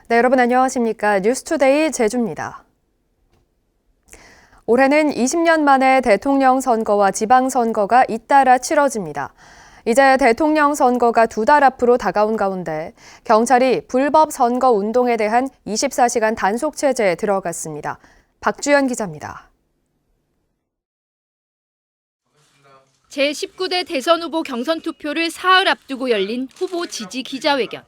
네, 여러분 안녕하십니까? 뉴스투데이 제주입니다. 올해는 20년 만에 대통령 선거와 지방선거가 잇따라 치러집니다. 이제 대통령 선거가 2달 앞으로 다가온 가운데 경찰이 불법 선거 운동에 대한 24시간 단속 체제에 들어갔습니다. 박주연 기자입니다. 제19대 대선 후보 경선 투표를 사흘 앞두고 열린 후보 지지 기자회견.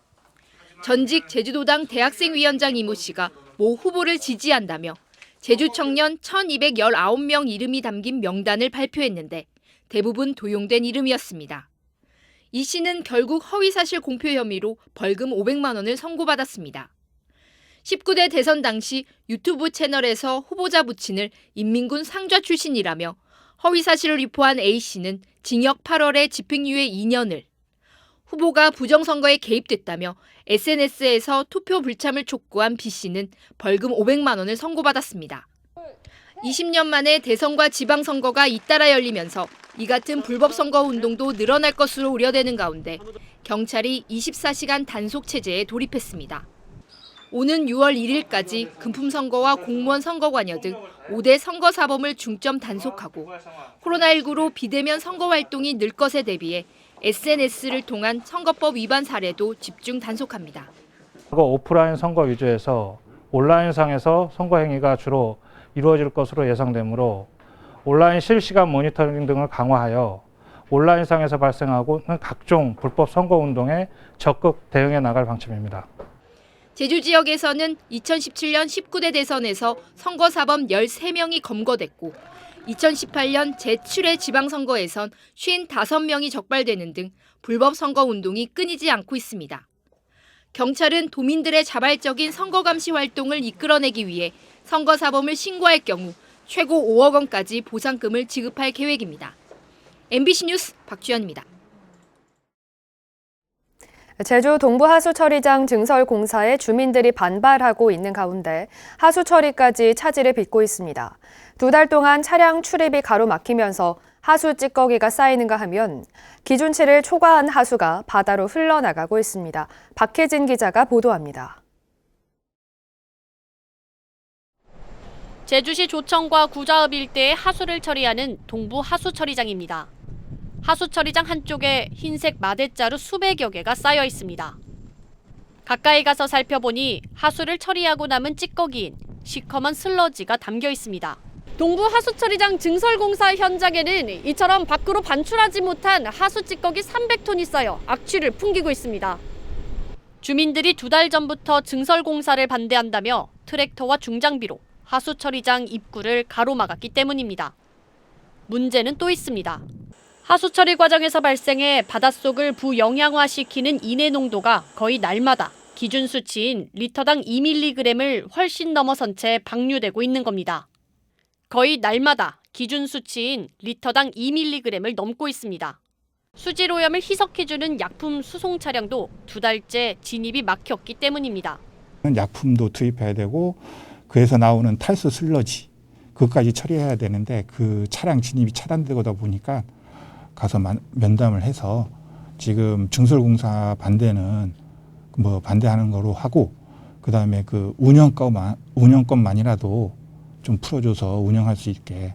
전직 제주도당 대학생위원장 이모 씨가 모 후보를 지지한다며 제주 청년 1,219명 이름이 담긴 명단을 발표했는데 대부분 도용된 이름이었습니다. 이 씨는 결국 허위사실 공표 혐의로 벌금 500만 원을 선고받았습니다. 19대 대선 당시 유튜브 채널에서 후보자 부친을 인민군 상좌 출신이라며 허위사실을 유포한 A 씨는 징역 8월에 집행유예 2년을, 후보가 부정선거에 개입됐다며 SNS에서 투표 불참을 촉구한 B 씨는 벌금 500만 원을 선고받았습니다. 20년 만에 대선과 지방선거가 잇따라 열리면서 이 같은 불법 선거 운동도 늘어날 것으로 우려되는 가운데 경찰이 24시간 단속 체제에 돌입했습니다. 오는 6월 1일까지 금품선거와 공무원 선거관여 등 5대 선거사범을 중점 단속하고 코로나19로 비대면 선거 활동이 늘 것에 대비해 SNS를 통한 선거법 위반 사례도 집중 단속합니다. 오프라인 선거 위주에서 온라인상에서 선거 행위가 주로 이루어질 것으로 예상되므로 온라인 실시간 모니터링 등을 강화하여 온라인상에서 발생하고는 각종 불법 선거 운동에 적극 대응해 나갈 방침입니다. 제주 지역에서는 2017년 19대 대선에서 선거사범 13명이 검거됐고 2018년 제7회 지방선거에선 55명이 적발되는 등 불법 선거 운동이 끊이지 않고 있습니다. 경찰은 도민들의 자발적인 선거 감시 활동을 이끌어내기 위해 선거사범을 신고할 경우 최고 5억 원까지 보상금을 지급할 계획입니다. MBC 뉴스 박주연입니다. 제주 동부 하수처리장 증설 공사에 주민들이 반발하고 있는 가운데 하수처리까지 차질을 빚고 있습니다. 2달 동안 차량 출입이 가로막히면서 하수 찌꺼기가 쌓이는가 하면 기준치를 초과한 하수가 바다로 흘러나가고 있습니다. 박혜진 기자가 보도합니다. 제주시 조청과 구자읍 일대의 하수를 처리하는 동부 하수처리장입니다. 하수처리장 한쪽에 흰색 마대자루 수백여 개가 쌓여 있습니다. 가까이 가서 살펴보니 하수를 처리하고 남은 찌꺼기인 시커먼 슬러지가 담겨 있습니다. 동부 하수처리장 증설공사 현장에는 이처럼 밖으로 반출하지 못한 하수 찌꺼기 300톤이 쌓여 악취를 풍기고 있습니다. 주민들이 2달 전부터 증설공사를 반대한다며 트랙터와 중장비로 하수처리장 입구를 가로막았기 때문입니다. 문제는 또 있습니다. 하수처리 과정에서 발생해 바닷속을 부영양화시키는 인해 농도가 거의 날마다 기준 수치인 리터당 2mg을 훨씬 넘어선 채 방류되고 있는 겁니다. 거의 날마다 기준 수치인 리터당 2mg을 넘고 있습니다. 수질 오염을 희석해주는 약품 수송 차량도 2달째 진입이 막혔기 때문입니다. 약품도 투입해야 되고 그에서 나오는 탈수 슬러지 그것까지 처리해야 되는데 그 차량 진입이 차단되다 보니까 가서 면담을 해서 지금 증설공사 반대는 반대하는 거로 하고 그다음에 그 운영권만이라도 좀 풀어줘서 운영할 수 있게.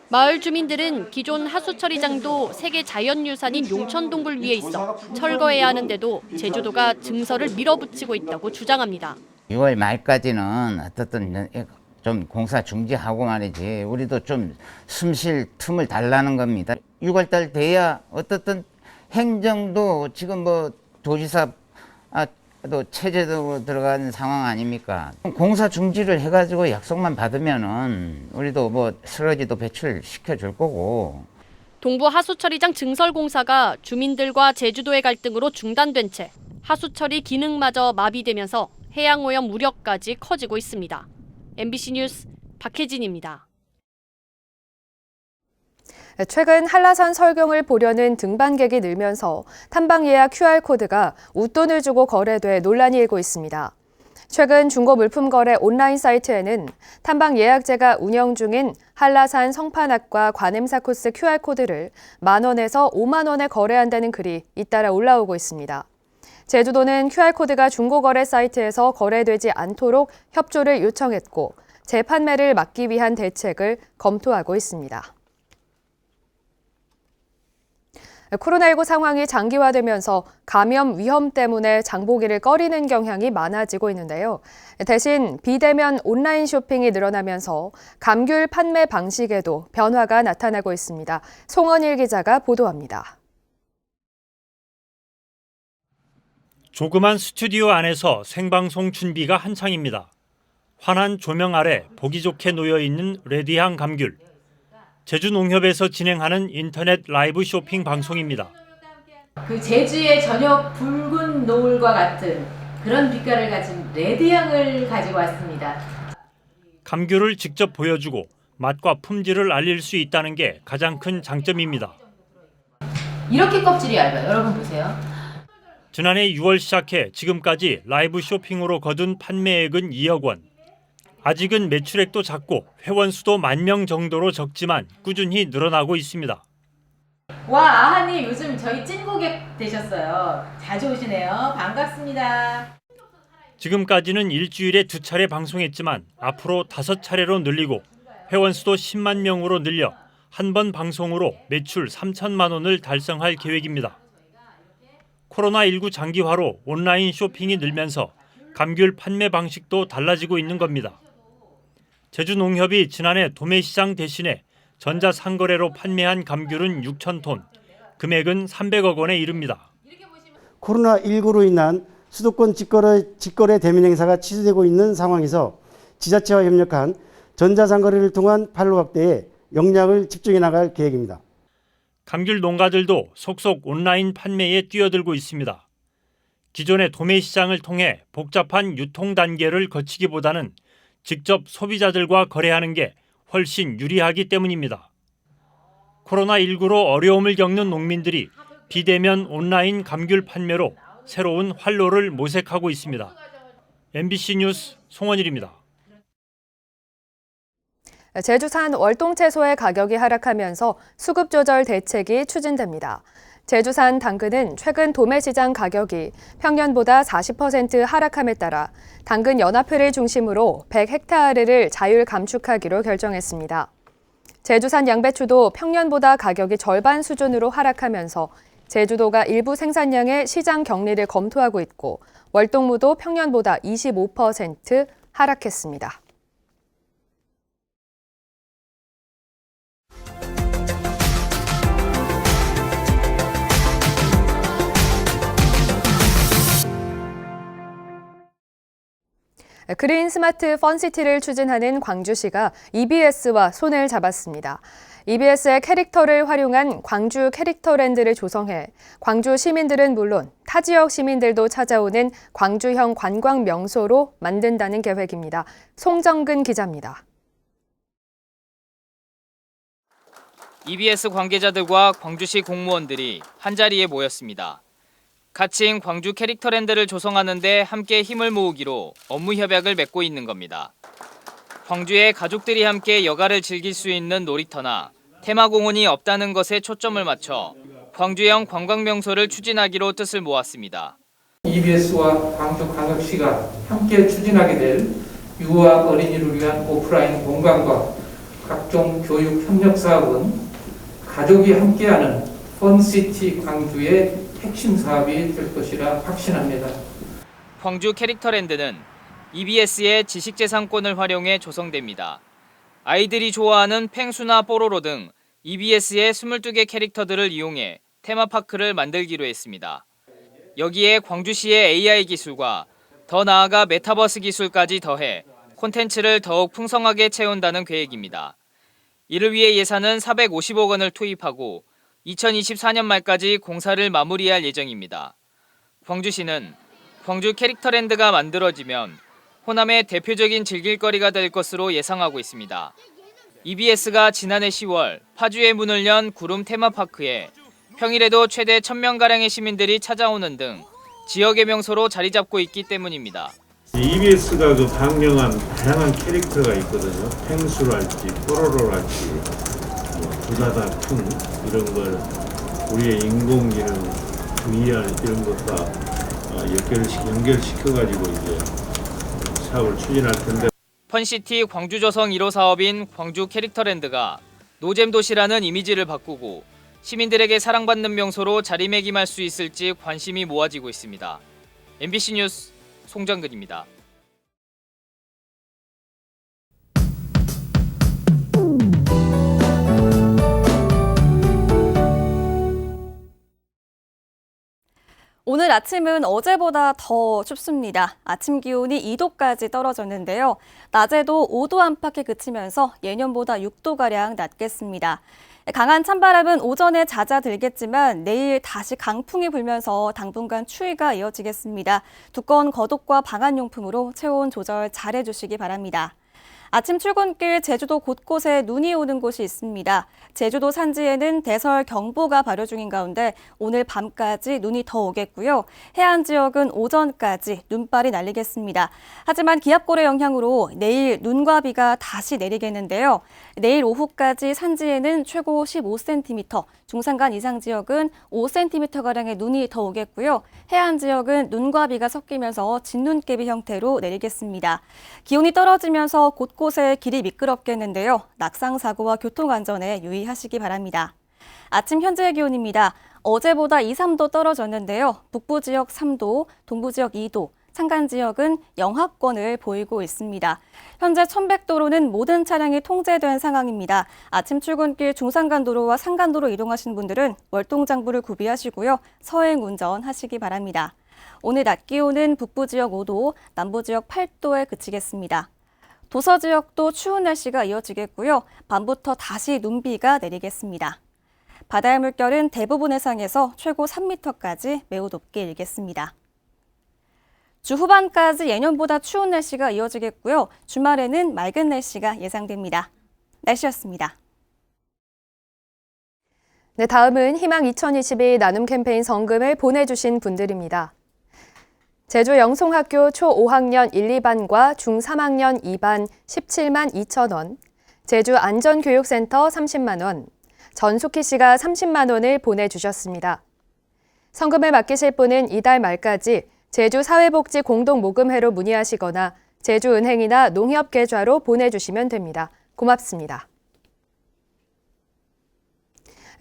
마을 주민들은 기존 하수처리장도 세계 자연유산인 용천동굴 위에 있어 철거해야 하는데도 제주도가 증설을 밀어붙이고 있다고 주장합니다. 6월 말까지는 어떻든 좀 공사 중지하고 말이지 우리도 좀 숨쉴 틈을 달라는 겁니다. 6월 달 돼야 어떻든 행정도 지금 도지사 또 체제도 들어간 상황 아닙니까? 공사 중지를 해가지고 약속만 받으면은 우리도 슬러지도 배출시켜 줄 거고. 동부 하수처리장 증설공사가 주민들과 제주도의 갈등으로 중단된 채 하수처리 기능마저 마비되면서 해양오염 우려까지 커지고 있습니다. MBC 뉴스 박혜진입니다. 최근 한라산 설경을 보려는 등반객이 늘면서 탐방 예약 QR코드가 웃돈을 주고 거래돼 논란이 일고 있습니다. 최근 중고 물품 거래 온라인 사이트에는 탐방 예약제가 운영 중인 한라산 성판악과 관음사 코스 QR코드를 10,000원에서 50,000원에 거래한다는 글이 잇따라 올라오고 있습니다. 제주도는 QR코드가 중고거래 사이트에서 거래되지 않도록 협조를 요청했고 재판매를 막기 위한 대책을 검토하고 있습니다. 코로나19 상황이 장기화되면서 감염 위험 때문에 장보기를 꺼리는 경향이 많아지고 있는데요. 대신 비대면 온라인 쇼핑이 늘어나면서 감귤 판매 방식에도 변화가 나타나고 있습니다. 송원일 기자가 보도합니다. 조그만 스튜디오 안에서 생방송 준비가 한창입니다. 환한 조명 아래 보기 좋게 놓여있는 레디향 감귤. 제주농협에서 진행하는 인터넷 라이브 쇼핑 방송입니다. 그 제주의 저녁 붉은 노을과 같은 그런 빛깔을 가진 레드향을 가지고 왔습니다. 감귤을 직접 보여주고 맛과 품질을 알릴 수 있다는 게 가장 큰 장점입니다. 이렇게 껍질이 얇아요. 여러분 보세요. 지난해 6월 시작해 지금까지 라이브 쇼핑으로 거둔 판매액은 2억 원. 아직은 매출액도 작고 회원 수도 10,000명 정도로 적지만 꾸준히 늘어나고 있습니다. 와, 아하님 요즘 저희 찐고객 되셨어요. 자주 오시네요. 반갑습니다. 지금까지는 일주일에 2차례 방송했지만 앞으로 5차례로 늘리고 회원 수도 10만 명으로 늘려 한 번 방송으로 매출 3천만 원을 달성할 계획입니다. 코로나19 장기화로 온라인 쇼핑이 늘면서 감귤 판매 방식도 달라지고 있는 겁니다. 제주농협이 지난해 도매시장 대신에 전자상거래로 판매한 감귤은 6,000톤, 금액은 300억 원에 이릅니다. 코로나19로 인한 수도권 직거래 대면 행사가 취소되고 있는 상황에서 지자체와 협력한 전자상거래를 통한 판로 확대에 역량을 집중해 나갈 계획입니다. 감귤 농가들도 속속 온라인 판매에 뛰어들고 있습니다. 기존의 도매시장을 통해 복잡한 유통 단계를 거치기보다는 직접 소비자들과 거래하는 게 훨씬 유리하기 때문입니다. 코로나19로 어려움을 겪는 농민들이 비대면 온라인 감귤 판매로 새로운 활로를 모색하고 있습니다. MBC 뉴스 송원일입니다. 제주산 월동채소의 가격이 하락하면서 수급 조절 대책이 추진됩니다. 제주산 당근은 최근 도매시장 가격이 평년보다 40% 하락함에 따라 당근 연합회를 중심으로 100헥타르를 자율 감축하기로 결정했습니다. 제주산 양배추도 평년보다 가격이 절반 수준으로 하락하면서 제주도가 일부 생산량의 시장 격리를 검토하고 있고 월동무도 평년보다 25% 하락했습니다. 그린 스마트 펀시티를 추진하는 광주시가 EBS와 손을 잡았습니다. EBS의 캐릭터를 활용한 광주 캐릭터랜드를 조성해 광주 시민들은 물론 타 지역 시민들도 찾아오는 광주형 관광 명소로 만든다는 계획입니다. 송정근 기자입니다. EBS 관계자들과 광주시 공무원들이 한자리에 모였습니다. 가칭 광주 캐릭터랜드를 조성하는 데 함께 힘을 모으기로 업무 협약을 맺고 있는 겁니다. 광주에 가족들이 함께 여가를 즐길 수 있는 놀이터나 테마공원이 없다는 것에 초점을 맞춰 광주형 관광명소를 추진하기로 뜻을 모았습니다. EBS와 광주광역시가 함께 추진하게 될 유아 어린이를 위한 오프라인 공간과 각종 교육 협력 사업은 가족이 함께하는 펀시티 광주의 핵심 사업이 될 것이라 확신합니다. 광주 캐릭터랜드는 EBS의 지식재산권을 활용해 조성됩니다. 아이들이 좋아하는 펭수나 뽀로로 등 EBS의 22개 캐릭터들을 이용해 테마파크를 만들기로 했습니다. 여기에 광주시의 AI 기술과 더 나아가 메타버스 기술까지 더해 콘텐츠를 더욱 풍성하게 채운다는 계획입니다. 이를 위해 예산은 450억 원을 투입하고 2024년 말까지 공사를 마무리할 예정입니다. 광주시는 광주 캐릭터랜드가 만들어지면 호남의 대표적인 즐길거리가 될 것으로 예상하고 있습니다. EBS가 지난해 10월 파주에 문을 연 구름 테마파크에 평일에도 최대 1,000명가량의 시민들이 찾아오는 등 지역의 명소로 자리 잡고 있기 때문입니다. EBS가 그 방영한 다양한 캐릭터가 있거든요. 펭수랄지 뽀로로랄지 두다다풍 이런 걸 우리의 인공지능 VR 이런 것 다 연결시켜가지고 이제 사업을 추진할 텐데. 펀시티 광주조성 1호 사업인 광주 캐릭터랜드가 노잼 도시라는 이미지를 바꾸고 시민들에게 사랑받는 명소로 자리매김할 수 있을지 관심이 모아지고 있습니다. MBC 뉴스 송정근입니다. 오늘 아침은 어제보다 더 춥습니다. 아침 기온이 2도까지 떨어졌는데요. 낮에도 5도 안팎에 그치면서 예년보다 6도가량 낮겠습니다. 강한 찬바람은 오전에 잦아들겠지만 내일 다시 강풍이 불면서 당분간 추위가 이어지겠습니다. 두꺼운 겉옷과 방한용품으로 체온 조절 잘 해주시기 바랍니다. 아침 출근길 제주도 곳곳에 눈이 오는 곳이 있습니다. 제주도 산지에는 대설경보가 발효 중인 가운데 오늘 밤까지 눈이 더 오겠고요. 해안 지역은 오전까지 눈발이 날리겠습니다. 하지만 기압골의 영향으로 내일 눈과 비가 다시 내리겠는데요. 내일 오후까지 산지에는 최고 15cm, 중산간 이상 지역은 5cm가량의 눈이 더 오겠고요. 해안 지역은 눈과 비가 섞이면서 진눈깨비 형태로 내리겠습니다. 기온이 떨어지면서 곳곳에 길이 미끄럽겠는데요. 낙상 사고와 교통안전에 유의하시기 바랍니다. 아침 현재의 기온입니다. 어제보다 2, 3도 떨어졌는데요. 북부 지역 3도, 동부 지역 2도, 산간 지역은 영하권을 보이고 있습니다. 현재 천백도로는 모든 차량이 통제된 상황입니다. 아침 출근길 중산간도로와 산간도로 이동하시는 분들은 월동장부를 구비하시고요. 서행 운전하시기 바랍니다. 오늘 낮 기온은 북부 지역 5도, 남부 지역 8도에 그치겠습니다. 도서 지역도 추운 날씨가 이어지겠고요. 밤부터 다시 눈비가 내리겠습니다. 바다의 물결은 대부분 해상에서 최고 3m까지 매우 높게 일겠습니다. 주 후반까지 예년보다 추운 날씨가 이어지겠고요. 주말에는 맑은 날씨가 예상됩니다. 날씨였습니다. 네, 다음은 희망 2022 나눔 캠페인 성금을 보내주신 분들입니다. 제주 영송학교 초5학년 1, 2반과 중3학년 2반 17만 2천 원, 제주 안전교육센터 30만 원, 전숙희 씨가 30만 원을 보내주셨습니다. 성금을 맡기실 분은 이달 말까지 제주사회복지공동모금회로 문의하시거나 제주은행이나 농협계좌로 보내주시면 됩니다. 고맙습니다.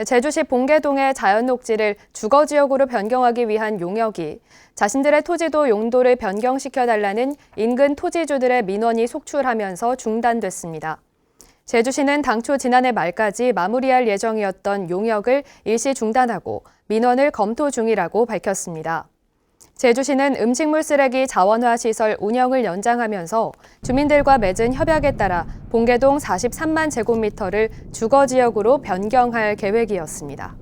제주시 봉계동의 자연녹지를 주거지역으로 변경하기 위한 용역이 자신들의 토지도 용도를 변경시켜달라는 인근 토지주들의 민원이 속출하면서 중단됐습니다. 제주시는 당초 지난해 말까지 마무리할 예정이었던 용역을 일시 중단하고 민원을 검토 중이라고 밝혔습니다. 제주시는 음식물 쓰레기 자원화 시설 운영을 연장하면서 주민들과 맺은 협약에 따라 봉계동 43만 제곱미터를 주거지역으로 변경할 계획이었습니다.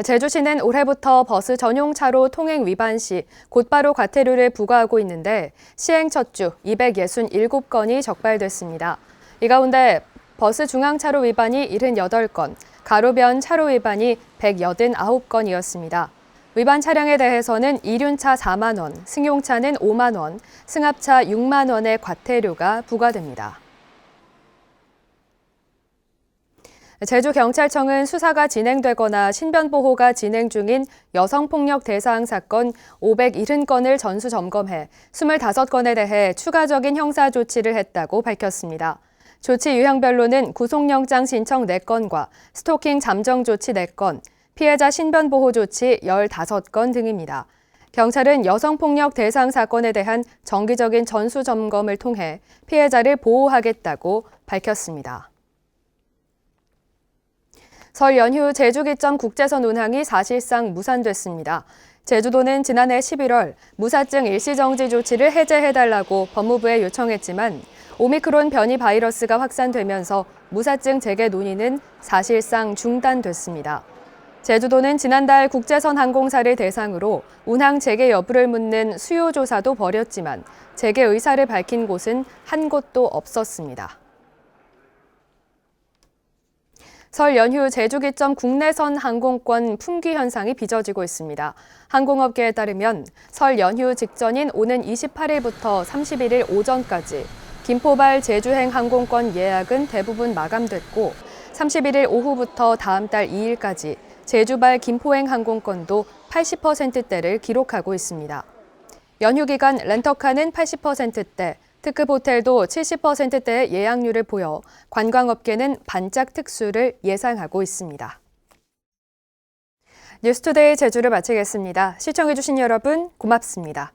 제주시는 올해부터 버스 전용차로 통행 위반 시 곧바로 과태료를 부과하고 있는데 시행 첫 주 267건이 적발됐습니다. 이 가운데 버스 중앙차로 위반이 78건, 가로변 차로 위반이 189건이었습니다. 위반 차량에 대해서는 이륜차 4만 원, 승용차는 5만 원, 승합차 6만 원의 과태료가 부과됩니다. 제주경찰청은 수사가 진행되거나 신변보호가 진행 중인 여성폭력 대상 사건 570건을 전수점검해 25건에 대해 추가적인 형사조치를 했다고 밝혔습니다. 조치 유형별로는 구속영장 신청 4건과 스토킹 잠정 조치 4건, 피해자 신변보호 조치 15건 등입니다. 경찰은 여성폭력 대상 사건에 대한 정기적인 전수점검을 통해 피해자를 보호하겠다고 밝혔습니다. 설 연휴 제주기점 국제선 운항이 사실상 무산됐습니다. 제주도는 지난해 11월 무사증 일시정지 조치를 해제해달라고 법무부에 요청했지만 오미크론 변이 바이러스가 확산되면서 무사증 재개 논의는 사실상 중단됐습니다. 제주도는 지난달 국제선 항공사를 대상으로 운항 재개 여부를 묻는 수요 조사도 벌였지만 재개 의사를 밝힌 곳은 한 곳도 없었습니다. 설 연휴 제주기점 국내선 항공권 품귀 현상이 빚어지고 있습니다. 항공업계에 따르면 설 연휴 직전인 오는 28일부터 31일 오전까지 김포발 제주행 항공권 예약은 대부분 마감됐고 31일 오후부터 다음 달 2일까지 제주발 김포행 항공권도 80%대를 기록하고 있습니다. 연휴 기간 렌터카는 80%대, 특급 호텔도 70%대의 예약률을 보여 관광업계는 반짝 특수를 예상하고 있습니다. 뉴스투데이 제주를 마치겠습니다. 시청해주신 여러분 고맙습니다.